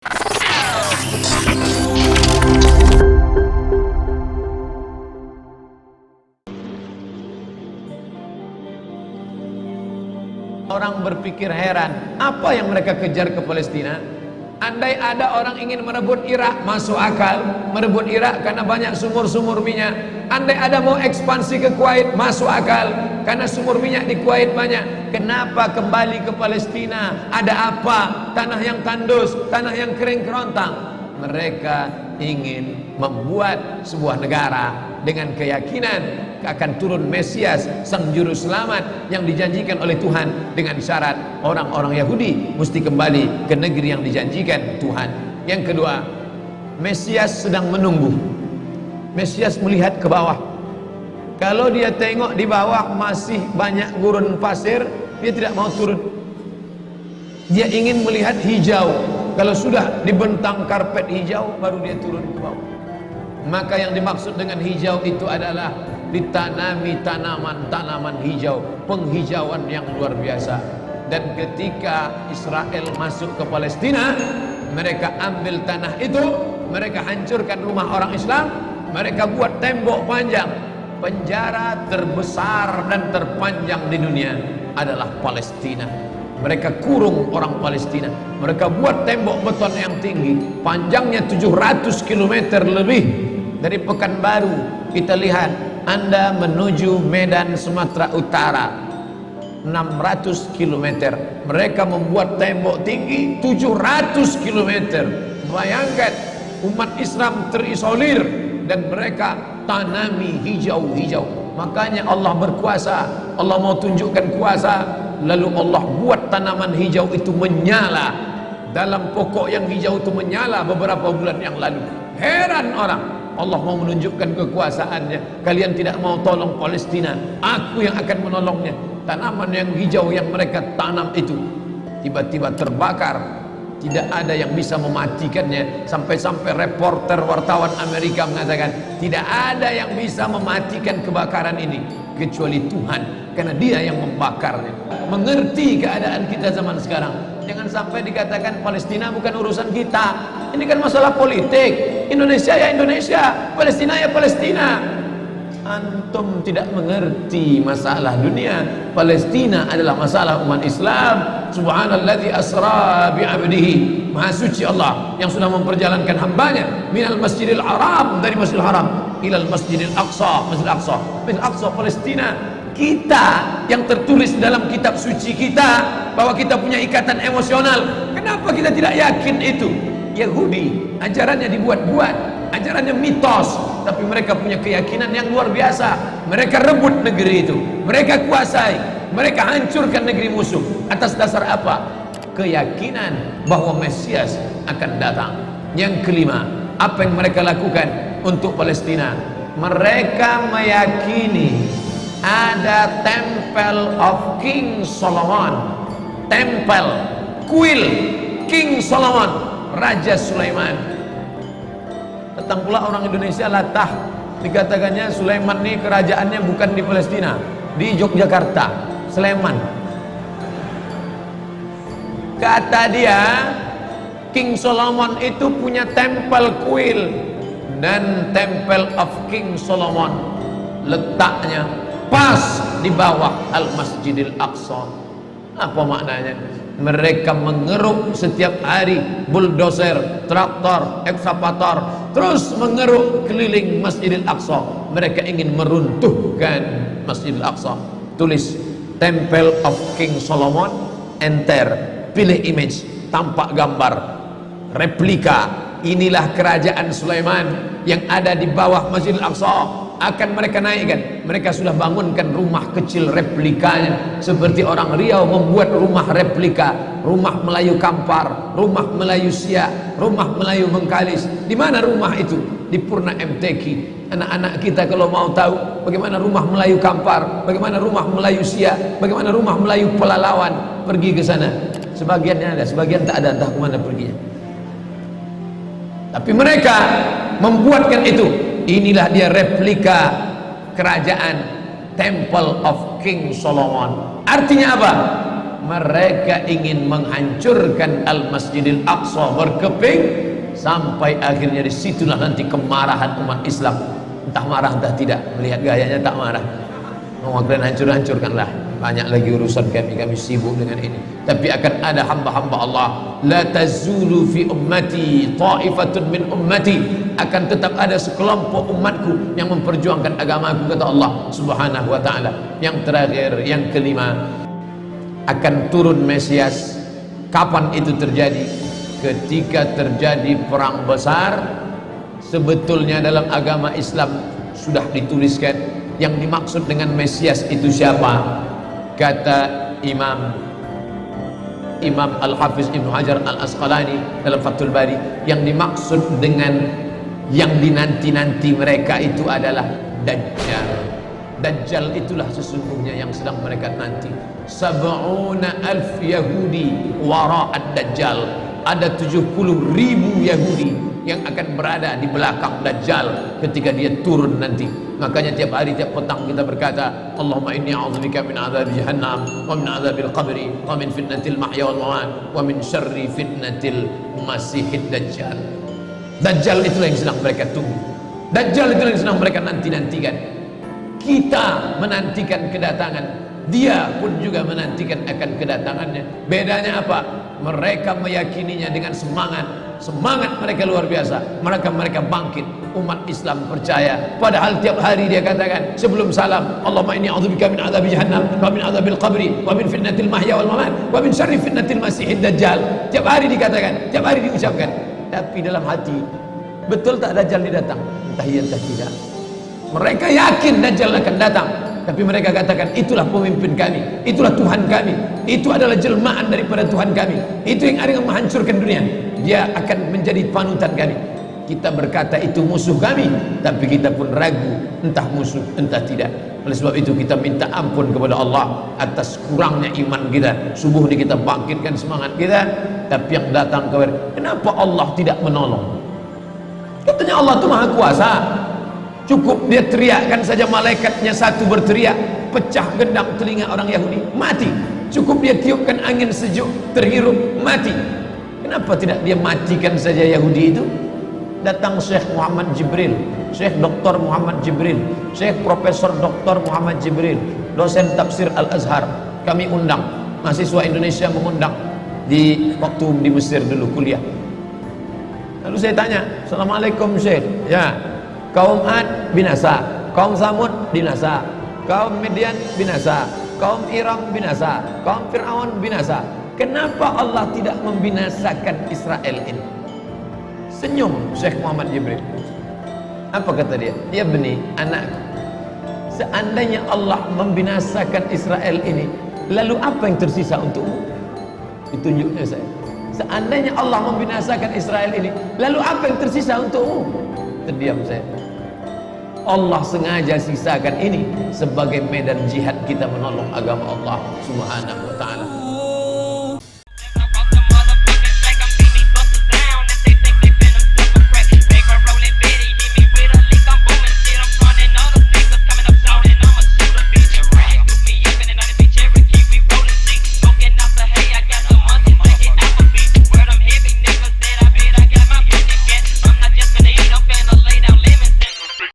Orang berpikir heran, apa yang mereka kejar ke Palestina? Andai ada orang ingin merebut Irak, masuk akal. Merebut Irak karena banyak sumur-sumur minyak. Andai ada mau ekspansi ke Kuwait, masuk akal, karena sumur minyak di Kuwait banyak. Kenapa kembali ke Palestina? Ada apa? Tanah yang tandus, tanah yang kering kerontang. Mereka ingin membuat sebuah negara dengan keyakinan akan turun Mesias, sang juru selamat yang dijanjikan oleh Tuhan, dengan syarat orang-orang Yahudi mesti kembali ke negeri yang dijanjikan Tuhan. Yang kedua, Mesias sedang menunggu. Mesias melihat ke bawah. Kalau dia tengok di bawah masih banyak gurun pasir, dia tidak mau turun. Dia ingin melihat hijau. Kalau sudah dibentang karpet hijau, baru dia turun ke bawah. Maka yang dimaksud dengan hijau itu adalah ditanami tanaman-tanaman hijau, penghijauan yang luar biasa. Dan ketika Israel masuk ke Palestina, mereka ambil tanah itu, mereka hancurkan rumah orang Islam, mereka buat tembok panjang. Penjara terbesar dan terpanjang di dunia adalah Palestina. Mereka kurung orang Palestina. Mereka buat tembok beton yang tinggi, panjangnya 700 km lebih. Dari Pekanbaru kita lihat, Anda menuju Medan Sumatera Utara 600 km. Mereka membuat tembok tinggi 700 km. Bayangkan, umat Islam terisolir dan mereka tanami hijau-hijau. Makanya Allah berkuasa, Allah mau tunjukkan kuasa, lalu Allah buat tanaman hijau itu menyala. Dalam pokok yang hijau itu menyala beberapa bulan yang lalu. Heran orang, Allah mau menunjukkan kekuasaannya. Kalian tidak mau tolong Palestina, aku yang akan menolongnya. Tanaman yang hijau yang mereka tanam itu tiba-tiba terbakar. Tidak ada yang bisa mematikannya. Sampai-sampai reporter wartawan Amerika mengatakan, tidak ada yang bisa mematikan kebakaran ini kecuali Tuhan, karena Dia yang membakarnya. Mengerti keadaan kita zaman sekarang. Jangan sampai dikatakan Palestina bukan urusan kita. Ini kan masalah politik. Indonesia ya Indonesia, Palestina ya Palestina. Antum tidak mengerti masalah dunia. Palestina adalah masalah umat Islam. Subhanalladzi asra bi'abdihi. Maha suci Allah yang sudah memperjalankan hambanya minal masjidil haram, dari masjidil haram, ilal masjidil aqsa, masjidil aqsa, masjidil aqsa Palestina. Kita yang tertulis dalam kitab suci kita bahwa kita punya ikatan emosional. Kenapa kita tidak yakin itu? Yahudi ajarannya dibuat-buat, ajarannya mitos, tapi mereka punya keyakinan yang luar biasa. Mereka rebut negeri itu, mereka kuasai, mereka hancurkan negeri musuh. Atas dasar apa? Keyakinan bahwa Mesias akan datang. Yang kelima, apa yang mereka lakukan untuk Palestina? Mereka meyakini ada Temple of King Solomon, tempel kuil King Solomon, Raja Sulaiman. Datang pula orang Indonesia latah, dikatakannya Sulaiman ini kerajaannya bukan di Palestina, di Yogyakarta, Sleman. Kata dia, King Solomon itu punya tempel kuil, dan Temple of King Solomon letaknya pas di bawah Al-Masjidil Aqsa. Apa maknanya? Mereka mengeruk setiap hari, bulldozer, traktor, ekskavator, terus mengeruk keliling Masjidil Aqsa. Mereka ingin meruntuhkan Masjidil Aqsa. Tulis Temple of King Solomon, enter, pilih image, tampak gambar replika. Inilah kerajaan Sulaiman yang ada di bawah Masjidil Aqsa. Akan mereka naikkan. Mereka sudah bangunkan rumah kecil replikanya, seperti orang Riau membuat rumah replika, rumah Melayu Kampar, rumah Melayu Siak, rumah Melayu Bengkalis. Di mana rumah itu? Di Purna MTQ. Anak-anak kita kalau mau tahu bagaimana rumah Melayu Kampar, bagaimana rumah Melayu Siak, bagaimana rumah Melayu Pelalawan, pergi ke sana. Sebagiannya ada, sebagian tak ada, entah kemana perginya. Tapi mereka membuatkan itu. Inilah dia replika kerajaan Temple of King Solomon. Artinya apa? Mereka ingin menghancurkan Al-Masjidil Aqsa berkeping, sampai akhirnya disitulah nanti kemarahan umat Islam. Entah marah entah tidak, melihat gayanya tak marah. Kalian hancur-hancurkanlah. Banyak lagi urusan kami sibuk dengan ini. Tapi akan ada hamba-hamba Allah, la tazulu fi ummati ta'ifatun min ummati, akan tetap ada sekelompok umatku yang memperjuangkan agamaku, kata Allah Subhanahu wa taala. Yang terakhir, yang kelima, akan turun Mesias. Kapan itu terjadi? Ketika terjadi perang besar. Sebetulnya dalam agama Islam sudah dituliskan yang dimaksud dengan Mesias itu siapa. Kata Imam Al-Hafiz Ibnu Hajar Al-Asqalani dalam Fathul Bari, yang dimaksud dengan yang dinanti-nanti mereka itu adalah Dajjal. Dajjal itulah sesungguhnya yang sedang mereka nanti. 70,000 Yahudi wara'ad Dajjal. Ada 70.000 Yahudi yang akan berada di belakang Dajjal ketika dia turun nanti. Makanya tiap hari, tiap petang kita berkata, Allahumma inni a'udzubika min adzabi jahannam wa min adzabil qabri wa min fitnatil mahya wal mamat wa min syarri fitnatil masihid Dajjal. Dajjal itulah yang sedang mereka tunggu. Dajjal itulah yang sedang mereka nanti-nantikan. Kita menantikan kedatangan, dia pun juga menantikan akan kedatangannya. Bedanya apa? Mereka meyakininya dengan semangat mereka luar biasa. Mereka bangkit. Umat Islam percaya. Padahal tiap hari dia katakan sebelum salam, Allahumma inni a'udzubika min adzabi jahannam wa min adzabil qabri wa min fitnatil mahya wal mamat wa min syarri fitnatil masihid Dajjal. Tiap hari dikatakan, tiap hari diucapkan. Tapi dalam hati, betul tak Dajjal datang? Entah iya entah tidak. Mereka yakin Dajjal akan datang, tapi mereka katakan itulah pemimpin kami, itulah Tuhan kami, itu adalah jelmaan daripada Tuhan kami, itu yang akan menghancurkan dunia, dia akan menjadi panutan kami. Kita berkata itu musuh kami, tapi kita pun ragu entah musuh entah tidak. Oleh sebab itu kita minta ampun kepada Allah atas kurangnya iman kita. Subuh ini kita bangkitkan semangat kita, tapi yang datang kepada, kenapa Allah tidak menolong? Katanya Allah itu maha kuasa. Cukup dia teriakkan saja, malaikatnya satu berteriak, pecah gendang telinga orang Yahudi, mati. Cukup dia tiupkan angin sejuk, terhirup, mati. Kenapa tidak dia matikan saja Yahudi itu? Datang Syekh Muhammad Jibril, Syekh Dr. Muhammad Jibril, Syekh Profesor Dr. Muhammad Jibril, dosen tafsir Al-Azhar. Kami undang, mahasiswa Indonesia mengundang di waktu di Mesir dulu kuliah. Lalu saya tanya, Assalamualaikum Syekh. Ya, kaum Ad binasa, kaum Samud binasa, kaum Midian binasa, kaum Iram binasa, kaum Fir'aun binasa. Kenapa Allah tidak membinasakan Israel ini? Senyum Syekh Muhammad Jibril. Apa kata dia? Ya beni, anakku, seandainya Allah membinasakan Israel ini, lalu apa yang tersisa untukmu? Ditunjuknya saya. Seandainya Allah membinasakan Israel ini, lalu apa yang tersisa untukmu? Terdiam saya. Allah sengaja sisakan ini sebagai medan jihad kita menolong agama Allah Subhanahu wa ta'ala.